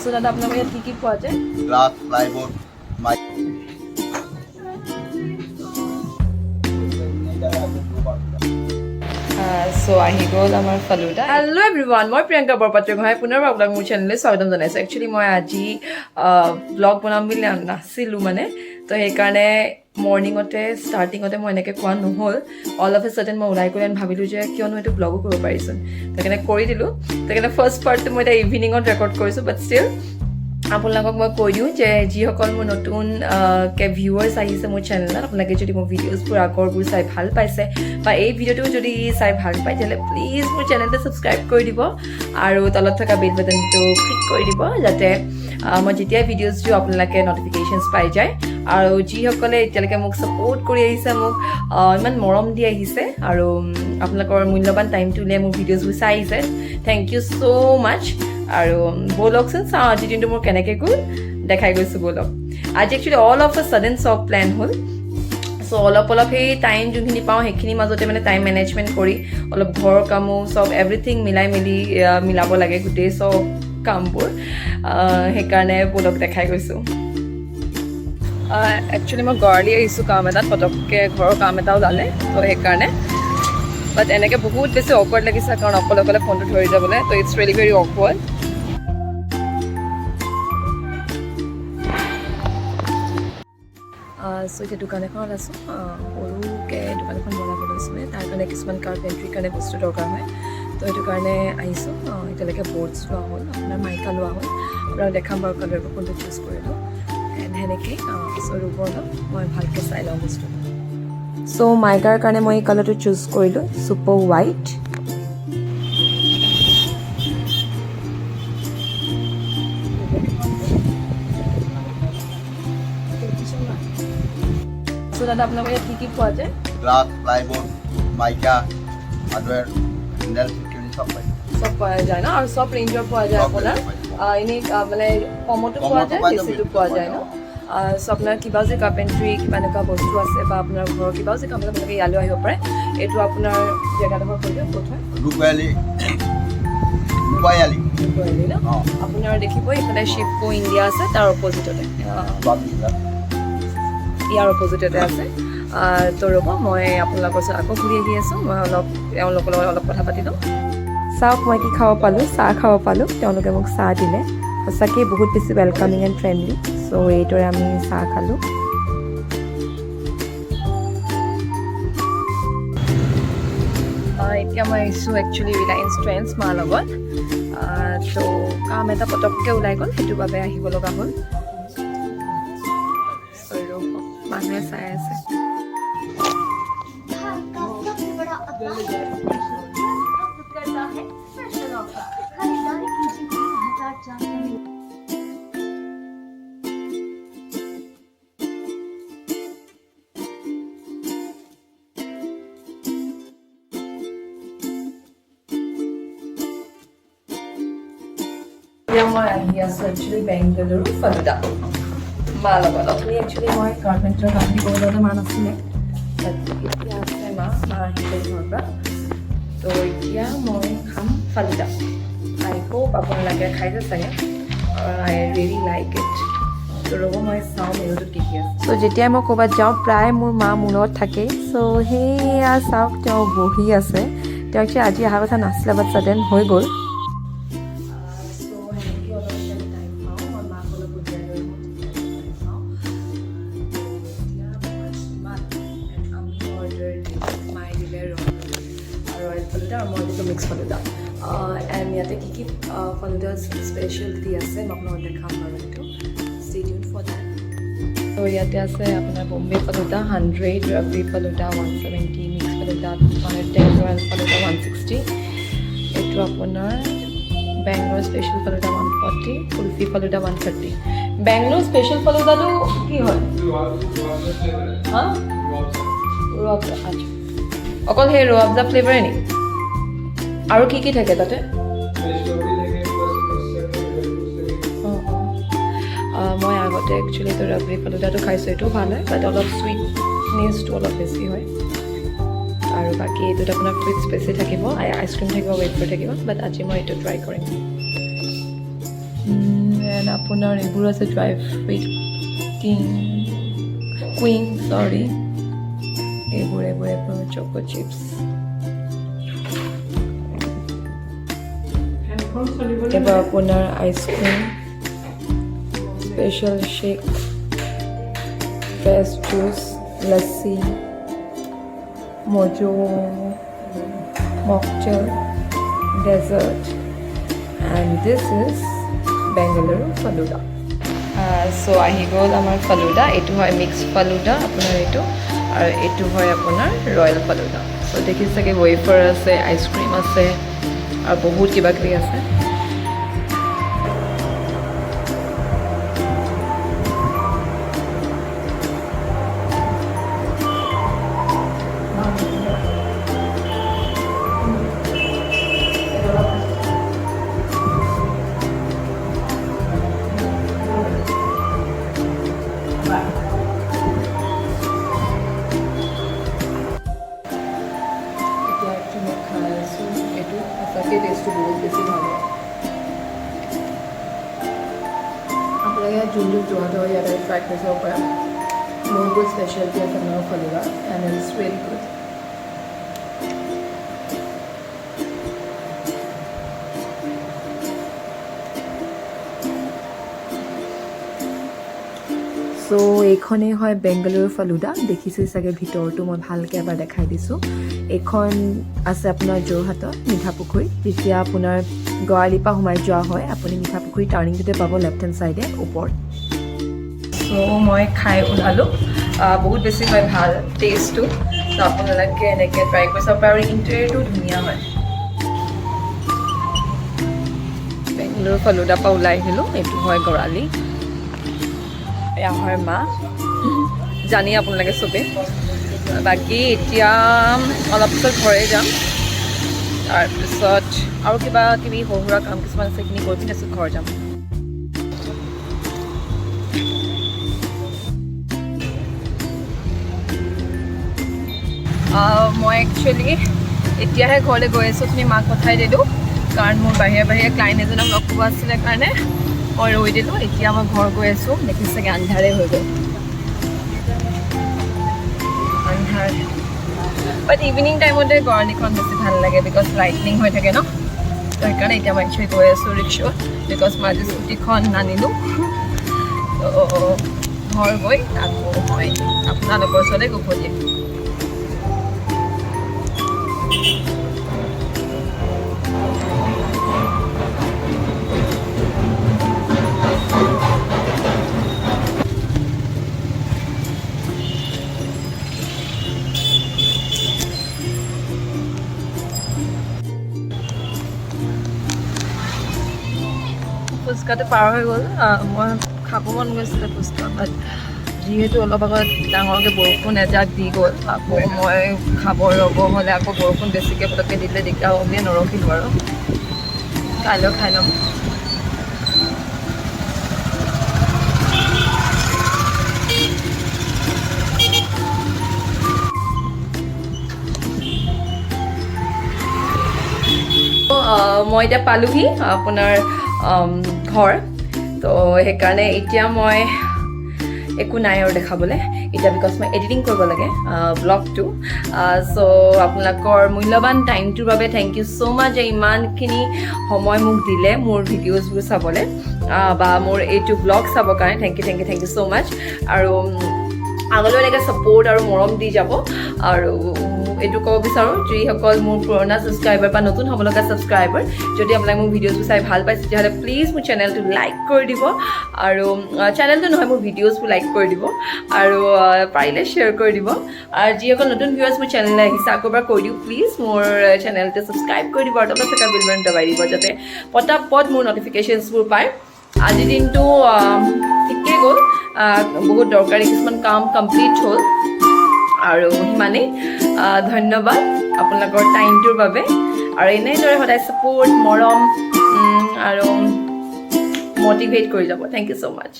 So দাদা আপোনালোকৰ ইয়াত কি পোৱা যায়? Glass, প্লাইবোৰ্ড, Mike. সো আহি গ'ল আমাৰ ফালুদা। হেল্ল' এভৰিৱান, মই প্ৰিয়ংকা বৰপাত্ৰ গোহাঁই পুনৰবাৰ আপোনাক মোৰ চেনেললৈ স্বাগতম জনাইছোঁ। একচুৱেলি মই আজি ব্লগ বনাম বুলি নাছিলোঁ মানে, তো সেইকাৰণে মৰ্ণিঙতে ষ্টাৰ্টিঙতে মই এনেকৈ কোৱা নহ'ল। অল অফ এ ছাডেন মই ওলাই কৰি ভাবিলোঁ যে কিয়নো এইটো ব্লগো কৰিব পাৰিছোন, সেইকাৰণে কৰি দিলোঁ। সেইকাৰণে ফাৰ্ষ্ট পাৰ্টটো মই এতিয়া ইভিনিঙত ৰেকৰ্ড কৰিছোঁ, বাট ষ্টিল আপোনালোকক মই কৈ দিওঁ যে যিসকল মোৰ নতুন ভিউৱাৰ্ছ আহিছে মোৰ চেনেলত, আপোনালোকে যদি মোৰ ভিডিঅ'জবোৰ আগৰবোৰ চাই ভাল পাইছে বা এই ভিডিঅ'টো যদি চাই ভাল পায় তেতিয়াহ'লে প্লিজ মোৰ চেনেলটো ছাবস্ক্ৰাইব কৰি দিব আৰু তলত থকা বেল বাটনটো ক্লিক কৰি দিব, যাতে মই যেতিয়াই ভিডিঅ'জ দিওঁ আপোনালোকে নটিফিকেশ্যনছ পাই যায়। আৰু যিসকলে এতিয়ালৈকে মোক ছাপোৰ্ট কৰি আহিছে, মোক ইমান মৰম দি আহিছে আৰু আপোনালোকৰ মূল্যৱান টাইমটো উলিয়াই মোৰ ভিডিঅ'জবোৰ চাই আহিছে, থেংক ইউ ছ' মাছ। আৰু ব'লকচোন চাওঁ আজি দিনটো মোৰ কেনেকৈ গ'ল, দেখাই গৈছোঁ ব'লক। আজি actually all of A sudden চব প্লেন হ'ল। চ' অলপ সেই টাইম যোনখিনি পাওঁ সেইখিনিৰ মাজতে মানে টাইম মেনেজমেণ্ট কৰি অলপ ঘৰৰ কামো চব এভৰিথিং মিলাব লাগে, গোটেই চব কামবোৰ। সেইকাৰণে ব'লক দেখাই গৈছোঁ। একচুৱেলি মই গাৰ-আলি আহিছোঁ কাম এটাত, পটককৈ ঘৰৰ কাম এটা ওলালে, তো সেইকাৰণে। বাট এনেকৈ বহুত বেছি অকৱাৰ্ড লাগিছে কাৰণ অকলে ফোনটো ধৰি যাবলৈ, তো ইটছ ৰিয়েলি ভেৰি অকৱাৰ্ড। চ' এতিয়া দোকান এখনত আছোঁ, সৰুকৈ দোকান এখন বনাব লৈছোঁ। তাৰ কাৰণে কিছুমান কাৰ্পেণ্ট্ৰিৰ কাৰণে বস্তু দৰকাৰ হয়, তো সেইটো কাৰণে আহিছোঁ। এতিয়ালৈকে বৰ্ডছ লোৱা হ'ল, আপোনাৰ মাইকা লোৱা হ'ল, আপোনাক দেখাম বাৰু কালাৰবোৰ কোনটো চুজ কৰিলোঁ। এণ্ড সেনেকৈ চ' ৰ'ব অলপ মই ভালকৈ চাই লওঁ বস্তু। চ' মাইকাৰ কাৰণে মই এই কালাৰটো চুজ কৰিলোঁ, চুপাৰ হোৱাইট। চ' দাদা আপোনালোকৰ ইয়াত কি পোৱা যায়? গ্লাছ, প্লাইবোৰ্ড, মাইকা, হাৰ্ডওয়্যাৰ, নেল ফিটিং সব পাই। চব পোৱা যায় ন, আৰু চব ৰেঞ্জৰ পোৱা যায় আপোনাৰ? এনেই মানে কমতো পোৱা যায়, বেছিটো পোৱা যায় ন? চ' আপোনাৰ কিবা যে কাৰ্পেণ্ট্ৰি কিবা এনেকুৱা বস্তু আছে বা আপোনাৰ ঘৰৰ কিবাও যে কাম আছে আপোনালোকে ইয়ালৈ আহিব পাৰে। এইটো আপোনাৰ জেগাডোখৰ কৈ দিয়ক ক'ত হয়? ৰূপাই আলি ন? আপোনাৰ দেখিব এইফালে শিৱকো ইণ্ডিয়া আছে, তাৰ অপজিটতে, ইয়াৰ অপজিটতে আছে। তো ৰ'ব মই আপোনালোকৰ ওচৰত আকৌ ঘূৰি আহি আছোঁ, মই তেওঁলোকৰ লগত অলপ কথা পাতি লওঁ। চাওক মই কি খাব পালোঁ, চাহ খাব পালোঁ, তেওঁলোকে মোক চাহ দিলে। সঁচাকৈ বহুত বেছি ৱেলকামিং এণ্ড ফ্ৰেণ্ডলি। চ' এইদৰে আমি চাহ খালোঁ। এতিয়া মই আহিছোঁ একচুৱেলি ৰিলায়েন্স ট্ৰেণ্ডছ মাৰ লগত। তো কাম এটা পটককৈ ওলাই গ'ল, সেইটোৰ বাবে আহিব লগা হ'ল। মানুহে চাই আছে। মই আহি আছোঁ একচুৱেলি বেংগালুৰু ফালুদা মাৰ লগত। অথনি একচুৱেলি মই গাৰ্মেণ্টৰ কাম কৰিব যাওঁতে মা নাছিলে, এতিয়া আছে মা আহিলে ঘৰৰ পৰা। তো এতিয়া মই খাম ফালুদা। আই হোপ আপোনালোকে খাইছে চাগে, আই ৰিয়েলি লাইক ইট। তো ৰ'ব মই চাওঁ মেনুটোত কি আছে। চ' যেতিয়াই মই ক'ৰবাত যাওঁ প্ৰায় মোৰ মা মোৰ লগত থাকেই। চ' সেয়া চাওক তেওঁ বহি আছে। তেওঁ একচুৱেলি আজি অহা কথা নাছিলে, বাট ছাডেন হৈ গ'ল। মই দিছোঁ মিক্স ফালুদা। এণ্ড ইয়াতে কি ফালুদা স্পেচিয়েলিটি আছে মই আপোনাক দেখাম বাৰু, এইটো ষ্টে টিউন ফৰ দেট। তো ইয়াতে আছে আপোনাৰ বম্বে ফালুদা 100, ৰাবৰি ফালুদা 170, মিক্স ফালুদা 210, ৰয়েল ফালুদা 160। এইটো আপোনাৰ বেংগলোৰ স্পেচিয়েল ফালুদা 140, কুলফি ফালুদা 130। বেংগলোৰ স্পেচিয়েল ফালুদাটো কি হয়? হা, ৰুৱাবজা। আচ্ছা, অকল সেই ৰুৱাবজা ফ্লেভাৰে নেকি? আৰু কি কি থাকে তাতে? মই আগতে একচুৱেলি এইটো ৰাবৰি ফালুদাটো খাইছোঁ, এইটো ভাল হয়, বাট অলপ চুইটনেছটো অলপ বেছি হয়। আৰু বাকী এইটোত আপোনাৰ ফ্ৰুইটছ বেছি থাকিব, আইচক্ৰীম থাকিব, ৱেফাৰ থাকিব, বাট আজি মই এইটো ট্ৰাই কৰিম। দেন আপোনাৰ এইবোৰ আছে ড্ৰাই ফ্ৰুইট কুইন চৰি এইবোৰ আপোনাৰ চকো চিপছ এবাৰ আপোনাৰ ice cream special shake fresh juice lassi মজো mocktail dessert and this is Bengaluru Falooda. So ahi gol amar Falooda etu hoy mixed Falooda apunar etu aru etu hoy apunar royal Falooda. So dekhi sake wafer ase ice cream ase aru bahut kiba kibi ase. Test बहुत बेसि ভাল আপোনালোকে যোনটো যোৰহাট হয় ইয়াতে try কৰি চাব পাৰে বহুত বহুত স্পেচিয়েলিটি আছে আপোনাৰ falooda and it's very good so এইখনেই হয় বেংগালুৰু ফালুদা দেখিছে চাগে ভিতৰটো মই ভালকৈ এবাৰ দেখাই দিছোঁ এইখন আছে আপোনাৰ যোৰহাটত মিঠাপুখুৰী যেতিয়া আপোনাৰ গড়আলিৰ পৰা সোমাই যোৱা হয় আপুনি মিঠাপুখুৰী টাৰ্ণিংটোতে পাব লেফ্ট হেণ্ড চাইডে ওপৰত সো মই খাই ওলালোঁ বহুত বেছি হয় ভাল টেষ্টটো তো আপোনালোকে এনেকৈ ট্ৰাই কৰি চাব পাৰে আৰু ইণ্টেৰিয়ৰটো ধুনীয়া হয় বেংগালুৰু ফালুদাৰ পৰা ওলাই আহিলোঁ এইটো হয় গড়আলি এয়া হয় মা জানি আপোনালোকে চবেই বাকী এতিয়া অলপ পিছত ঘৰে যাম তাৰপিছত আৰু কিবা কিবি সৰু সুৰা কাম কিছুমান আছে সেইখিনি কৰি পিনে তাৰপিছত ঘৰ যাম মই একচুৱেলি এতিয়াহে ঘৰলৈ গৈ আছোঁ তুমি মাক পঠাই দিলোঁ কাৰণ মোৰ বাহিৰে বাহিৰে ক্লাইণ্ট এজনক লগ পোৱা আছিলে কাৰণে মই ৰৈ দিলোঁ এতিয়া মই ঘৰ গৈ আছোঁ দেখি চাগে আন্ধাৰে হৈ গ'ল আন্ধাৰ বাট ইভিনিং টাইমতে গড়আলিখন বেছি ভাল লাগে বিকজ লাইটনিং হৈ থাকে ন তো সেইকাৰণে এতিয়া মই একচুৱেলি গৈ আছোঁ ৰিক্সাত বিকজ মই আজি স্কুটিখন নানিলোঁ তো ঘৰ গৈ আকৌ মই আপোনালোকৰ ওচৰলৈ উভতিম ফুচকাটো পাৰ হৈ গ'ল মই খাব মন গৈছিলে ফুচকা বাট যিহেতু অলপ আগত ডাঙৰকৈ বৰষুণ এজাক দি গ'ল আকৌ মই খাব ৰ'ব হ'লে আকৌ বৰষুণ বেছিকৈ পটককৈ দিলে দিগদাৰ হ'ব বুলিয়ে নৰখিলোঁ আৰু কাইলৈ খাই ল'ম মই এতিয়া পালোহি আপোনাৰ ঘৰ তো সেইকাৰণে এতিয়া মই একো নাই আৰু দেখাবলৈ এতিয়া বিকজ মই এডিটিং কৰিব লাগে ব্লগটো চ' আপোনালোকৰ মূল্যৱান টাইমটোৰ বাবে থেংক ইউ ছ' মাছ যে ইমানখিনি সময় মোক দিলে মোৰ ভিডিঅ'জবোৰ চাবলৈ বা মোৰ এইটো ব্লগ চাবৰ কাৰণে থেংক ইউ ছ' মাছ আৰু আগলৈ এনেকৈ ছাপোৰ্ট আৰু মৰম দি যাব আৰু এইটো ক'ব বিচাৰোঁ যিসকল মোৰ পুৰণা ছাবস্ক্ৰাইবাৰ বা নতুন হ'ব লগা ছাবস্ক্ৰাইবাৰ যদি আপোনালোকে মোৰ ভিডিঅ'জবোৰ চাই ভাল পাইছে তেতিয়াহ'লে প্লিজ মোৰ চেনেলটো লাইক কৰি দিব আৰু চেনেলটো নহয় মোৰ ভিডিঅ'জবোৰ লাইক কৰি দিব আৰু পাৰিলে শ্বেয়াৰ কৰি দিব আৰু যিসকল নতুন ভিউৱাৰ্ছ মোৰ চেনেললৈ আহিছে আকৌ এবাৰ কৈ দিওঁ প্লিজ মোৰ চেনেলটো ছাবস্ক্ৰাইব কৰি দিব আৰু তলত থকা বেল বাটন দবাই দিব যাতে পটাপট মোৰ নটিফিকেশ্যনছবোৰ পায় আজিৰ দিনটো ঠিকেই গ'ল বহুত দৰকাৰী কিছুমান কাম কমপ্লিট হ'ল আৰু সিমানেই ধন্যবাদ আপোনালোকৰ টাইমটোৰ বাবে আৰু এনেদৰে সদায় ছাপোৰ্ট মৰম আৰু মটিভেট কৰি যাব থেংক ইউ ছ' মাছ